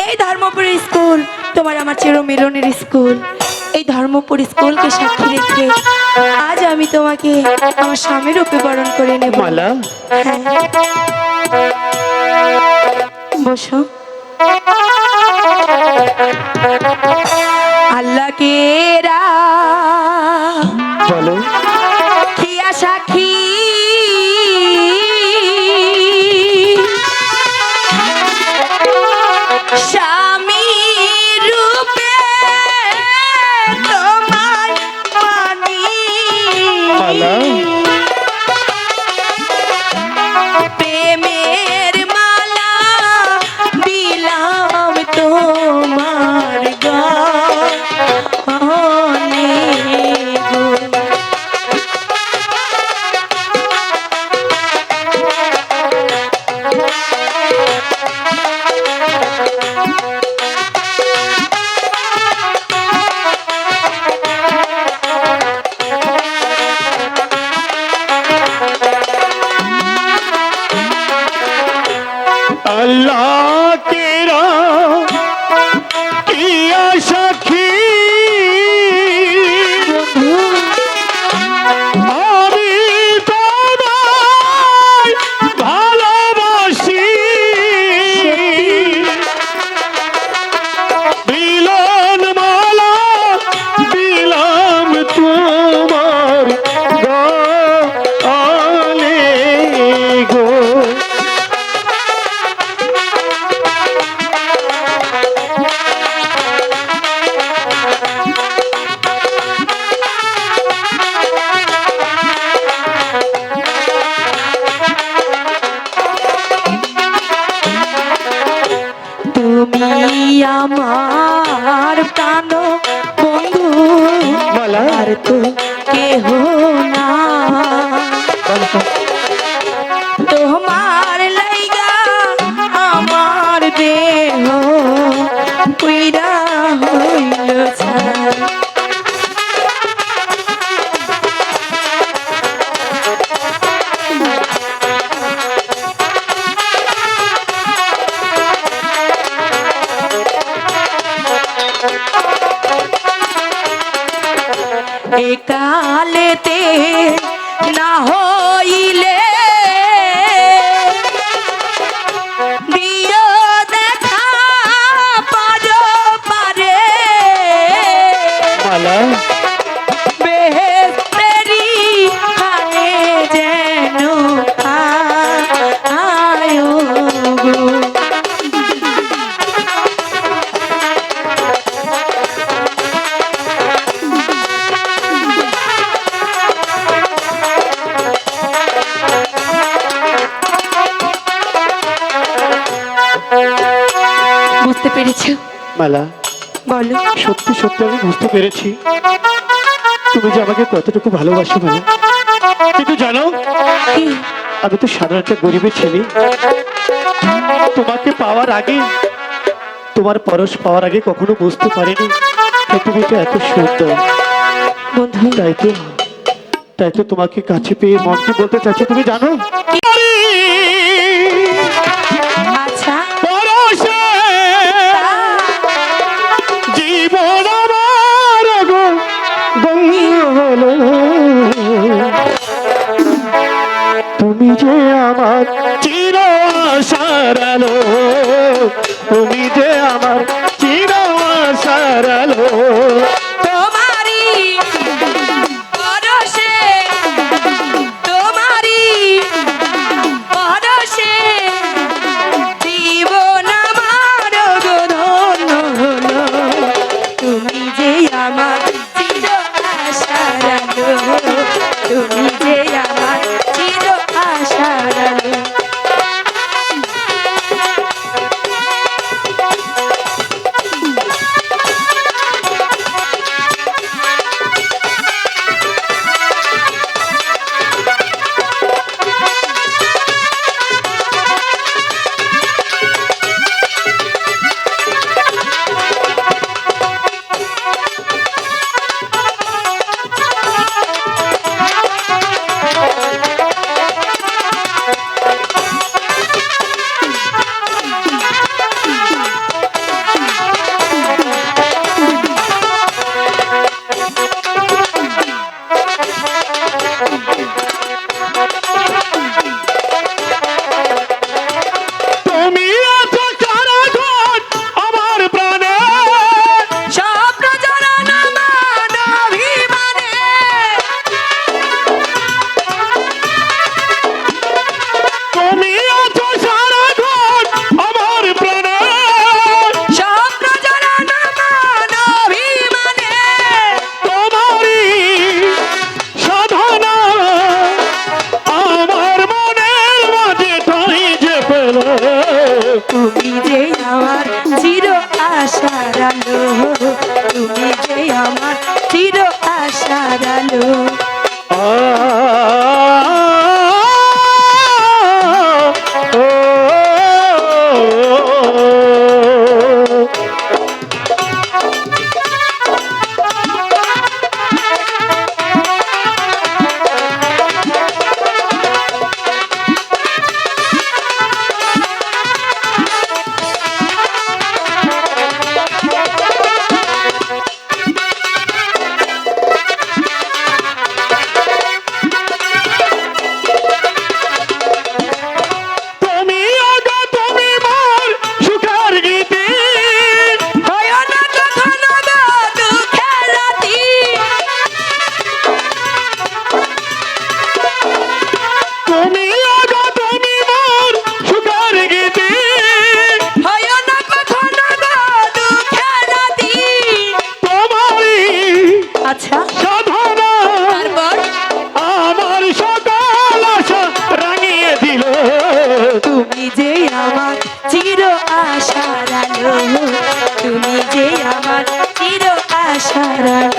এই ধর্মপুর স্কুল তোমার আমার চিরমিলনের স্কুল। এই ধর্মপুর স্কুলকে সাক্ষী রেখে আজ আমি তোমাকে আমার স্বামীর রূপে বরণ করে নেব। মালা, হ্যাঁ, বসো। আল্লাহকে বলো। কিয়া সাক্ষী স্বামী রূপে তোমায় মানি। মালা, প্রেমের মালা দিলাম তোমার গহনে গো। अल्लाह तेरा किया सखी আমি তোমায় ভালোবাসি, মিলন মালা দিলাম তোমার গলে গো। তুমি আমার প্রাণ বন্ধু, মালা, আর তো কেহ না। তোমার লাইগা আমার দেহ পুইরা হইল ছাই। একালেতে না হইলে দিও দেখা পারো পারে মালা, বেহেশতেরি খানে যেন আয়ো গো। বুঝতে পেরেছো? মালা, বলো। সত্যি সত্যি আমি বুঝতে পেরেছি তুমি যে আমাকে কতটুকু ভালোবাসো মালা। কিন্তু জানো, কি? আমি তো সাধারণ একটা গরিবের ছেলে। তোমাকে পাওয়ার আগে, তোমার পরশ পাওয়ার আগে কখনো বুঝতে পারিনি যে তুমি তো এত সুন্দর। বন্ধু, তাই তো তোমাকে কাছে পেয়ে মনকে বলতে চাচ্ছি, তুমি জানো আচ্ছা, পরশে জীবন আমার গো বন্ধু হলো। তুমি যে আমার চির আশার আলো, তুমি যে আমার চির আশার আলো। তোমারি পরশে, তোমারি পরশে চির আশার আলো, তুমি যে আমার চির আশার আলো। আচ্ছা, তারপর আমার সকল আশা রাঙিয়ে দিল। তুমি যে আমার চির আশার আলো, তুমি যে আমার চির আশার আলো।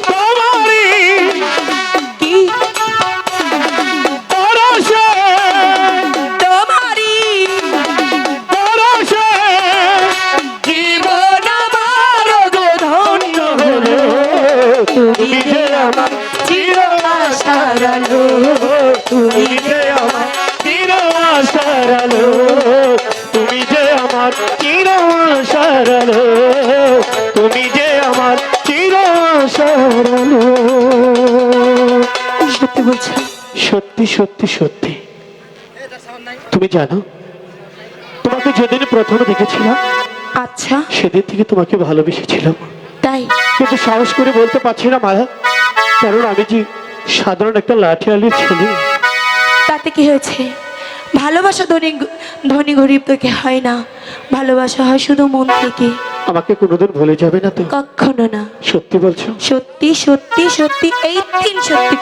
তোমারই কি পরশে, তোমারই পরশে জীবন আমার গো ধন্য হলো, তুমি যে আমার চির আশার আলো, তুমি যে আমার চির আশার আলো, তুমি যে আমার চির আশার আলো, তুমি যে আমার চির আশার আলো। সত্যি বলছো? সত্যি সত্যি সত্যি। তুমি জানো, তোমাকে যেদিন প্রথম দেখেছিলাম আচ্ছা, সেদিন থেকে তোমাকে ভালোবেসেছিলাম, তাই? কিন্তু সাহস করে বলতে পারছি না মায়া, কারণ আমি যে সাধারণ একটা লাঠিয়ালির ছেলে। তাতে কি হয়েছে? ভালোবাসা ধনী গরিব থেকে হয় না, ভালোবাসা হয় শুধু মন থেকে। আমাকে কোনোদিন ভুলে যাবে না তো? কখনো না। সত্যি বলছো? সত্যি সত্যি সত্যি, এই দিন সত্যি।